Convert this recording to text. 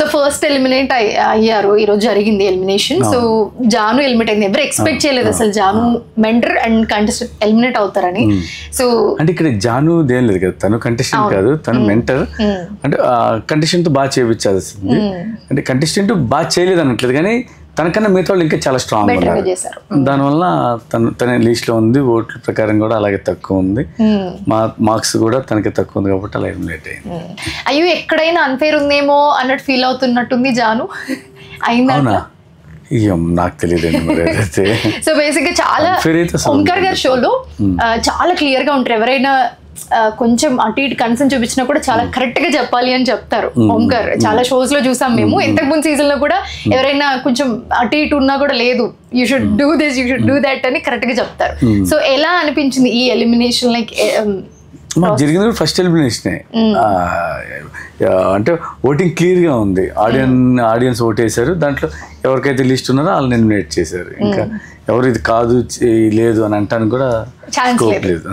So first eliminate అయ్యారు, ఈ రోజు జరిగింది ఎలిమినేషన్. సో జాను ఎలిమినేట్ అయింది. ఎవరు ఎక్స్పెక్ట్ చేయలేదు అసలు Jaanu mentor and contestant eliminate అవుతారని. సో అంటే ఇక్కడ జాను దేం లేదు కదా, తను కంటెస్టెంట్ కాదు, తను మెంటర్. అంటే కంటెస్టెంట్ బాగా చేయించాల్సింది, అంటే కంటెస్టెంట్ బాగా చేయలేదు అనట్లేదు, కానీ తనకన్నా మిగతా వాళ్ళు ఇంకా చాలా స్ట్రాంగ్ ఉన్నారు. దానివల్ల తన లిస్ట్ లో ఉంది, ఓట్ల ప్రకారం కూడా అలాగే తక్కువ ఉంది, మార్క్స్ కూడా తనకి తక్కువ ఉంది కాబట్టి అలా ఎలిమినేట్ అయింది. అయ్యో ఎక్కడైనా అన్ఫేర్ ఉందేమో అన్నట్టు ఫీల్ అవుతున్నట్టుంది జాను. అవునా, నాకు తెలియదండి మరి. అయితే సో బేసిక్ గా చాలా ఓంకార్ గారి షోలో చాలా క్లియర్ గా ఉంటారు. ఎవరైనా కొంచెం అటు ఇటు కన్సర్న్ చూపించినా కూడా చాలా కరెక్ట్ గా చెప్పాలి అని చెప్తారు ఓంకార్. చాలా షోస్ లో చూసాం మేము. ఇంతకు ముందు సీజన్ లో కూడా ఎవరైనా కొంచెం అటు ఇటు ఉన్నా కూడా లేదు, you should do this, you should do that అని కరెక్ట్ గా చెప్తారు. సో ఎలా అనిపించింది ఈ ఎలిమినేషన్? లైక్ జరిగింది ఫస్ట్ ఎలిమినేషనే, అంటే ఓటింగ్ క్లియర్ గా ఉంది, ఆడియన్స్ ఓటేశారు, దాంట్లో ఎవరికైతే లిస్ట్ ఉన్నారో వాళ్ళని ఎలిమినేట్ చేశారు. ఇంకా ఎవరు ఇది కాదు లేదు అని అంటానికి కూడా ఛాన్స్ లేదు.